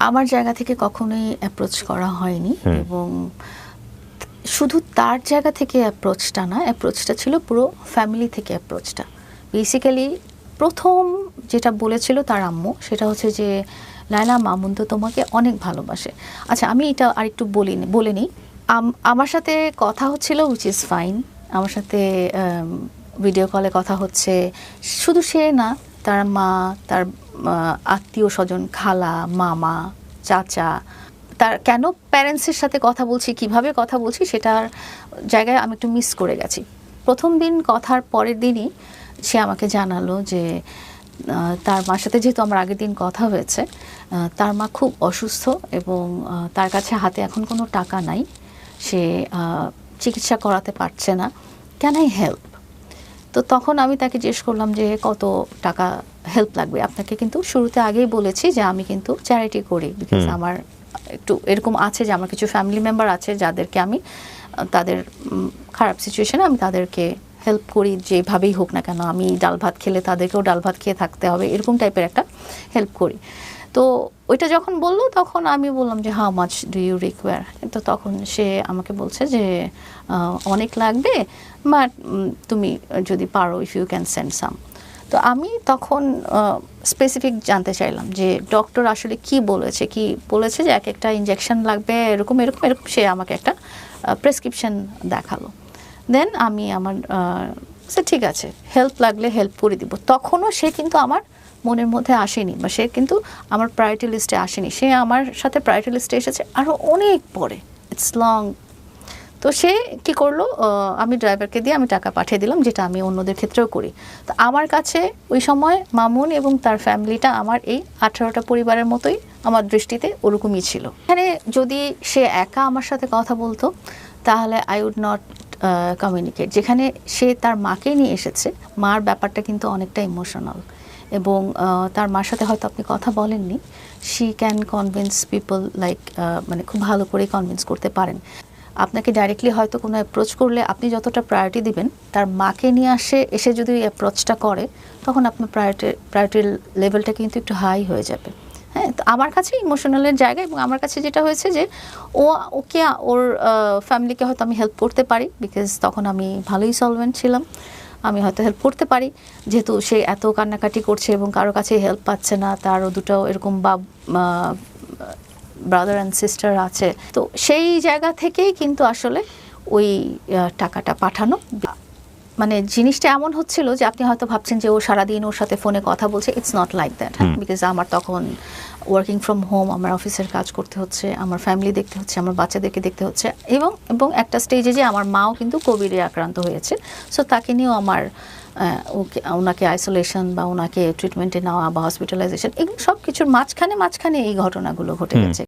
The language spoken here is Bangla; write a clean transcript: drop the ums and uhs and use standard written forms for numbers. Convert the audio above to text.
আমার জায়গা থেকে কখনোই অ্যাপ্রোচ করা হয়নি, এবং শুধু তার জায়গা থেকে অ্যাপ্রোচটা না, অ্যাপ্রোচটা ছিল পুরো ফ্যামিলি থেকে অ্যাপ্রোচটা। বেসিক্যালি প্রথম যেটা বলেছিল তার আম্মু, সেটা হচ্ছে যে লায়লা, মামুন তো তোমাকে অনেক ভালোবাসে। আচ্ছা, আমি এটা আরেকটু বলে নিই। আমার সাথে কথা হচ্ছিল, উইচ ইজ ফাইন। আমার সাথে ভিডিও কলে কথা হচ্ছে। শুধু সে না, তার মা, তার আত্মীয় স্বজন, খালা, মামা, চাচা, তার কেন প্যারেন্টসের সাথে কথা বলছি, কিভাবে কথা বলছি, সেটার জায়গায় আমি একটু মিস করে গেছি। প্রথম দিন কথার পরের দিনই সে আমাকে জানালো যে তার মার সাথে, যেহেতু আমার আগের দিন কথা হয়েছে, তার মা খুব অসুস্থ এবং তার কাছে হাতে এখন কোনো টাকা নাই, সে চিকিৎসা করাতে পারছে না, ক্যান আই হেল্প? তো তখন আমি তাকে জিজ্ঞেস করলাম যে কত টাকা হেল্প লাগবে। আপনাকে কিন্তু শুরুতে আগেই বলেছি যে আমি কিন্তু চ্যারিটি করি, বিকজ আমার একটু এরকম আছে যে আমার কিছু ফ্যামিলি মেম্বার আছে যাদেরকে আমি তাদের খারাপ সিচুয়েশনে আমি তাদেরকে হেল্প করি, যেভাবেই হোক না কেন। আমি ডাল ভাত খেলে তাদেরকেও ডাল ভাত খেয়ে থাকতে হবে, এরকম টাইপের একটা হেল্প করি। তো ওইটা যখন বললো তখন আমি বললাম যে how much do you require. তো তখন সে আমাকে বলছে যে অনেক লাগবে, বাট তুমি যদি পারো, ইফ ইউ ক্যান সেন্ড সাম। তো আমি তখন স্পেসিফিক জানতে চাইলাম যে ডক্টর আসলে কি বলেছে যে এক একটা ইনজেকশন লাগবে, এরকম এরকম এরকম। সে আমাকে একটা প্রেসক্রিপশন দেখালো। দেন আমি আমার ঠিক আছে, হেল্প লাগলে হেল্প করে দিব। তখনও সে কিন্তু আমার মনের মধ্যে আসেনি, বা সে কিন্তু আমার প্রায়োরিটি লিস্টে আসেনি। সে আমার সাথে প্রায়োরিটি লিস্টে এসেছে আরও অনেক পরে, ইটস লং। তো সে কি করলো, আমি ড্রাইভারকে দিয়ে আমি টাকা পাঠিয়ে দিলাম, যেটা আমি অন্যদের ক্ষেত্রেও করি। তো আমার কাছে ওই সময় মামুন এবং তার ফ্যামিলিটা আমার এই 18টা পরিবারের মতোই আমার দৃষ্টিতে ওরকমই ছিল। এখানে যদি সে একা আমার সাথে কথা বলতো তাহলে আই উড নট কমিউনিকেট। যেখানে সে তার মাকে নিয়ে এসেছে, মার ব্যাপারটা কিন্তু অনেকটা ইমোশনাল, এবং তার মার সাথে হয়তো আপনি কথা বলেননি, she can convince people, like মানে খুব ভালো করে কনভিন্স করতে পারেন। আপনাকে ডাইরেক্টলি হয়তো কোনো অ্যাপ্রোচ করলে আপনি যতটা প্রায়োরিটি দিবেন, তার মাকে নিয়ে এসে যদি অ্যাপ্রোচটা করে, তখন আপনার প্রায়োরিটির লেভেলটা কিন্তু একটু হাই হয়ে যাবে। হ্যাঁ, তো আমার কাছে ইমোশনালের জায়গা, এবং আমার কাছে যেটা হয়েছে যে ওকে ওর ফ্যামিলিকে হয়তো আমি হেল্প করতে পারি, বিকজ তখন আমি ভালোই সলভেন্ট ছিলাম, আমি হয়তো হেল্প করতে পারি। যেহেতু সে এত কান্নাকাটি করছে এবং কারো কাছে হেল্প পাচ্ছে না, তারও দুটো এরকম ব্রাদার অ্যান্ড সিস্টার আছে, তো সেই জায়গা থেকেই কিন্তু আসলে ওই টাকাটা পাঠানো। মানে জিনিসটা এমন হচ্ছিল যে আপনি হয়তো ভাবছেন যে ও সারাদিন ওর সাথে ফোনে কথা বলছে, it's not like that. Because আমার তখন ওয়ার্কিং ফ্রম হোম, আমার অফিসের কাজ করতে হচ্ছে, আমার ফ্যামিলি দেখতে হচ্ছে, আমার বাচ্চাদেরকে দেখতে হচ্ছে, এবং একটা স্টেজে যে আমার মাও কিন্তু কোভিডে আক্রান্ত হয়েছে, সো তাকে নিয়েও আমার ওনাকে আইসোলেশন বা ওনাকে ট্রিটমেন্টে নেওয়া বা হসপিটালাইজেশন, এগুলো সব কিছুর মাঝখানে এই ঘটনাগুলো ঘটে গেছে।